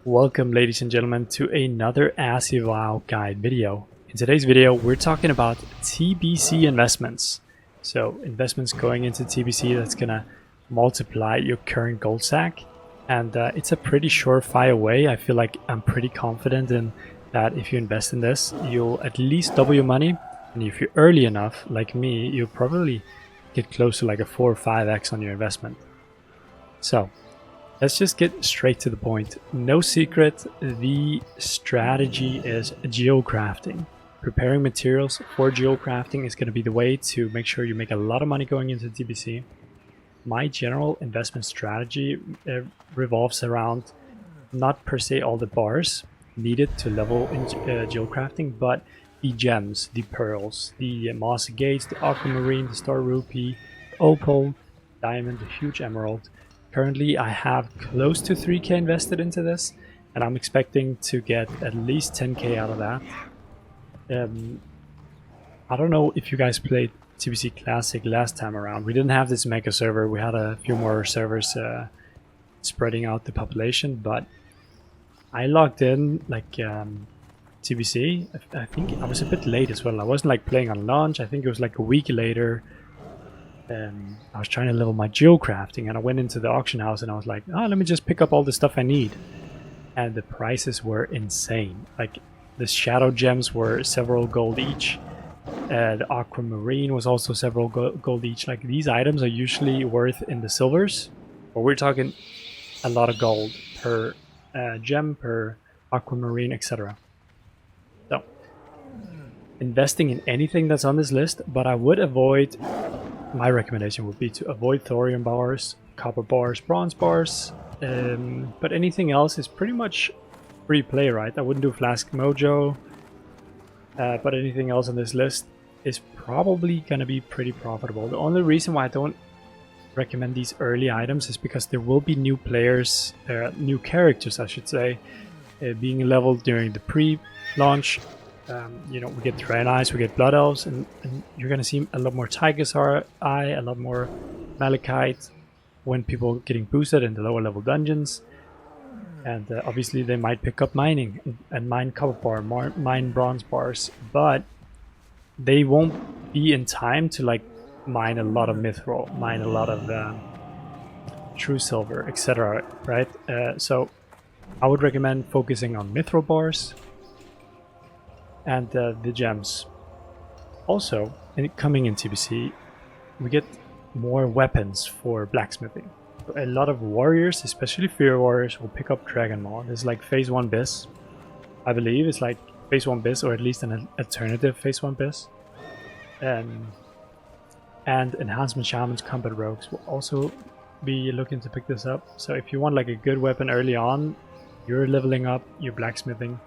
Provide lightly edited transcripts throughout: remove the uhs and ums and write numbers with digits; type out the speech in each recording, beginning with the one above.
Welcome, ladies and gentlemen, to another ASCII WoW guide video. In today's video, we're talking about TBC investments. So investments going into TBC that's gonna multiply your current gold stack. And it's a pretty surefire way. I feel like I'm pretty confident in that if you invest in this, you'll at least double your money. And if you're early enough, like me, you'll probably get close to like a 4 or 5x on your investment. So let's just get straight to the point. No secret, the strategy is geocrafting. Preparing materials for geocrafting is going to be the way to make sure you make a lot of money going into TBC. My general investment strategy revolves around not per se all the bars needed to level in geocrafting, but the gems, the pearls, the mossy gates, the aquamarine, the star rupee, opal, diamond, the huge emerald. Currently, I have close to 3k invested into this, and I'm expecting to get at least 10k out of that. I don't know if you guys played TBC Classic last time around. We didn't have this mega server. We had a few more servers spreading out the population, but I logged in like TBC. I think I was a bit late as well. I wasn't like playing on launch. I think it was like a week later. I was trying to level my geocrafting, and I went into the auction house and I was like, oh, let me just pick up all the stuff I need. And the prices were insane. Like the shadow gems were several gold each. The aquamarine was also several gold each. Like these items are usually worth in the silvers, but we're talking a lot of gold per gem, per aquamarine, etc. So investing in anything that's on this list, but I would avoid. My recommendation would be to avoid thorium bars, copper bars, bronze bars, but anything else is pretty much free play, right? I wouldn't do Flask Mojo, but anything else on this list is probably going to be pretty profitable. The only reason why I don't recommend these early items is because there will be new players, new characters I should say, being leveled during the pre-launch. You know, we get Draenei's, we get Blood Elves, and you're gonna see a lot more Tiger's Eye, a lot more Malachite when people getting boosted in the lower level dungeons. And obviously they might pick up mining and mine copper bar, mine bronze bars, but they won't be in time to like mine a lot of mithril, mine a lot of true silver, etc. Right? So I would recommend focusing on mithril bars and the gems. Also, coming in TBC, we get more weapons for blacksmithing. So a lot of warriors, especially fear warriors, will pick up Dragon Maw. This is like phase 1 bis. I believe it's like phase 1 bis, or at least an alternative phase 1 bis. And enhancement shamans, combat rogues will also be looking to pick this up. So if you want like a good weapon early on, you're leveling up your blacksmithing.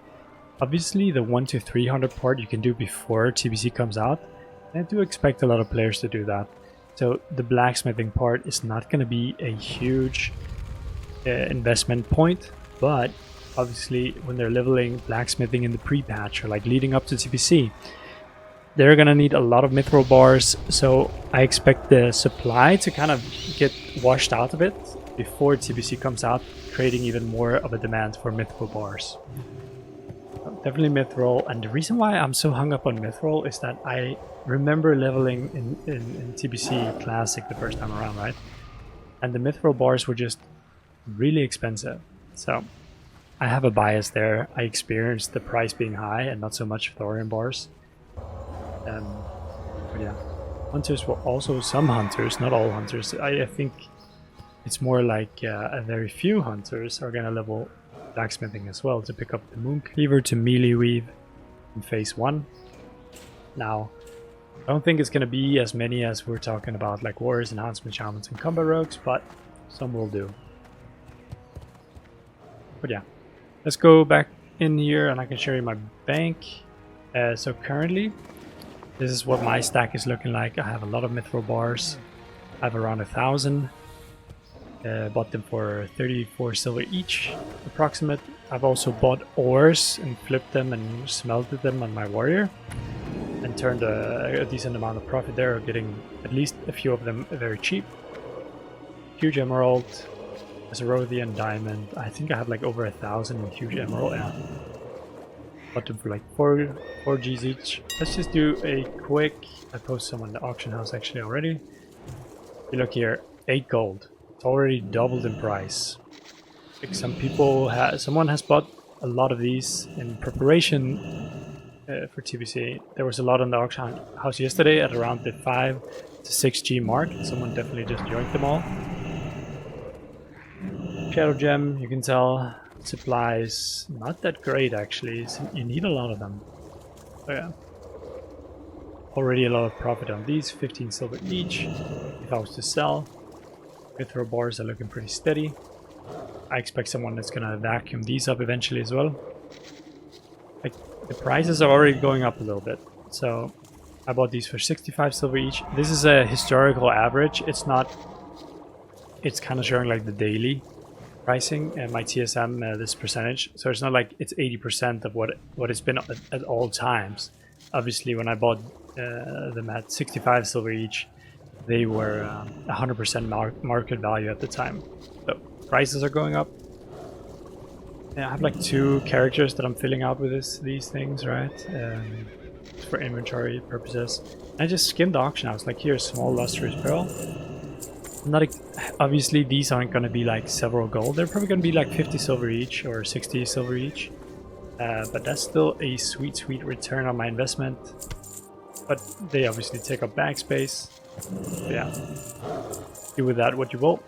Obviously, the 1 to 300 part you can do before TBC comes out, and I do expect a lot of players to do that. So the blacksmithing part is not going to be a huge investment point, but obviously when they're leveling blacksmithing in the pre-patch or like leading up to TBC, they're going to need a lot of mithril bars, so I expect the supply to kind of get washed out of it before TBC comes out, creating even more of a demand for mithril bars. Definitely mithril, and the reason why I'm so hung up on mithril is that I remember leveling in TBC Classic the first time around, right? And the mithril bars were just really expensive. So I have a bias there. I experienced the price being high and not so much thorium bars. But yeah, hunters were also some hunters, not all hunters. I think it's more like a very few hunters are gonna level blacksmithing as well to pick up the moon cleaver to melee weave in phase 1. Now, I don't think it's going to be as many as we're talking about, like warriors, enhancement shamans, and combat rogues, but some will do. But yeah, let's go back in here and I can show you my bank. So currently, this is what my stack is looking like. I have a lot of mithril bars. I have around 1,000. Bought them for 34 silver each, approximate. I've also bought ores and flipped them and smelted them on my warrior and turned a decent amount of profit there, getting at least a few of them very cheap. Huge emerald, Azerothian diamond. I think I have like over 1,000 in huge emerald. Yeah. Bought them for like 4 G's each. Let's just do a quick. I posted some on the auction house actually already. You look here, 8 gold. It's already doubled in price. Like someone has bought a lot of these in preparation for TBC. There was a lot on the auction house yesterday at around the 5 to 6 G mark. Someone definitely just joined them all. Shadow gem, you can tell. Supplies, not that great actually. You need a lot of them. Oh yeah. Already a lot of profit on these, 15 silver each. If I was to sell, Mithril bars are looking pretty steady. I expect someone that's gonna vacuum these up eventually as well. Like, the prices are already going up a little bit. So I bought these for 65 silver each. This is a historical average. It's not, it's kind of showing like the daily pricing and my TSM, this percentage. So it's not like it's 80% of what it's been at all times. Obviously when I bought them at 65 silver each, they were 100% market value at the time. So prices are going up. Yeah, I have like 2 characters that I'm filling out with these things, right? For inventory purposes. I just skimmed the auction. I was like, here's small lustrous pearl. Obviously these aren't going to be like several gold. They're probably going to be like 50 silver each or 60 silver each. But that's still a sweet return on my investment. But they obviously take up bag space. So yeah, do with that what you will.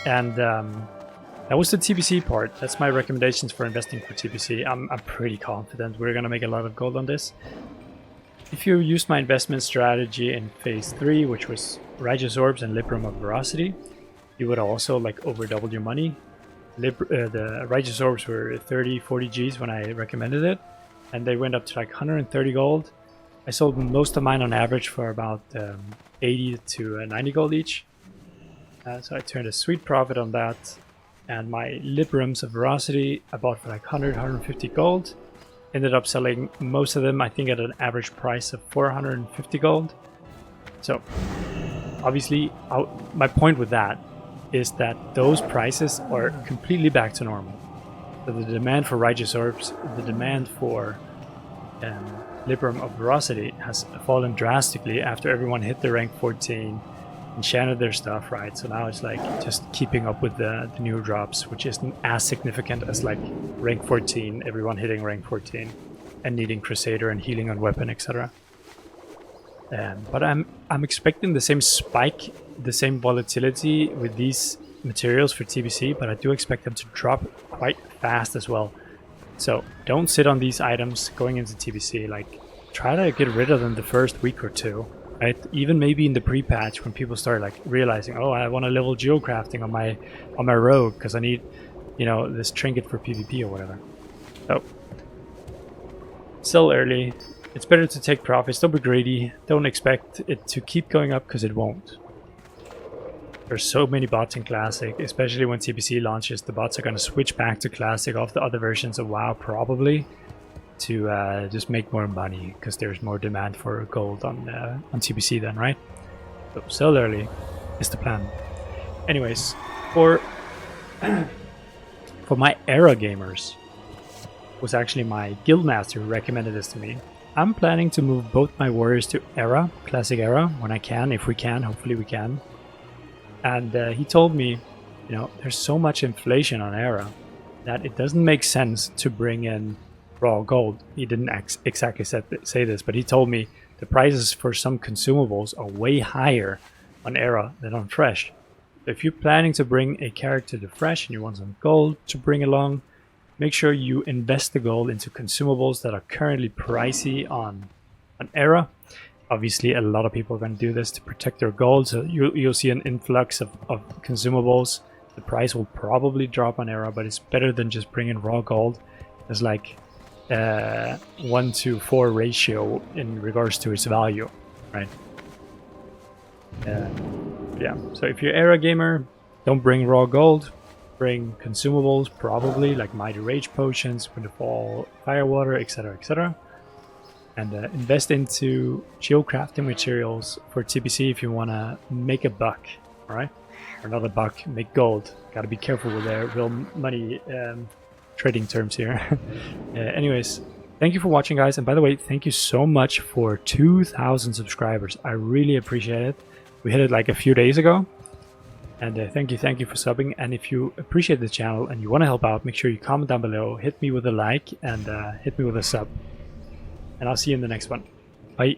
And that was the TBC part. That's my recommendations for investing for TBC. I'm pretty confident we're gonna make a lot of gold on this. If you used my investment strategy in phase 3, which was Righteous Orbs and Librum of Veracity, you would also like over double your money. The Righteous Orbs were 30-40 Gs when I recommended it, and they went up to like 130 gold. I sold most of mine on average for about 80 to 90 gold each. So I turned a sweet profit on that. And my Librums of Veracity I bought for like 100-150 gold. Ended up selling most of them, I think, at an average price of 450 gold. So obviously my point with that is that those prices are completely back to normal. So the demand for Righteous Orbs, the demand for Librum of Veracity has fallen drastically after everyone hit the rank 14, enchanted their stuff, right? So now it's like just keeping up with the new drops, which isn't as significant as like rank 14, everyone hitting rank 14 and needing Crusader and healing on weapon, etc. But I'm expecting the same spike, the same volatility with these materials for TBC, but I do expect them to drop quite fast as well. So don't sit on these items going into TBC. Like, try to get rid of them the first week or two, right? Even maybe in the pre-patch when people start like realizing, oh, I want to level geocrafting on my rogue because I need, you know, this trinket for PvP or whatever. So sell early. It's better to take profits. Don't be greedy. Don't expect it to keep going up because it won't. There's so many bots in Classic, especially when TBC launches. The bots are going to switch back to Classic off the other versions of WoW probably to just make more money because there's more demand for gold on TBC then, right? So sell early is the plan. Anyways, for my Era gamers, was actually my guildmaster who recommended this to me. I'm planning to move both my warriors to Era, Classic Era, when I can, if we can, hopefully we can. And he told me, you know, there's so much inflation on Era that it doesn't make sense to bring in raw gold. He didn't exactly say this, but he told me the prices for some consumables are way higher on Era than on Fresh. If you're planning to bring a character to Fresh and you want some gold to bring along, make sure you invest the gold into consumables that are currently pricey on Era. Obviously, a lot of people are going to do this to protect their gold, so you'll see an influx of consumables. The price will probably drop on Era, but it's better than just bringing raw gold. There's like 1-to-4 ratio in regards to its value, right? Yeah, so if you're Era gamer, don't bring raw gold. Bring consumables, probably like Mighty Rage potions, Winterfall Firewater, etc., etc. And invest into geocrafting materials for TBC if you want to make a buck. All right. or not a buck, make gold. Gotta be careful with their real money trading terms here. Anyways, thank you for watching, guys. And by the way, thank you so much for 2,000 subscribers. I really appreciate it. We hit it like a few days ago. And thank you for subbing. And if you appreciate the channel and you want to help out, make sure you comment down below, hit me with a like, and hit me with a sub. And I'll see you in the next one. Bye.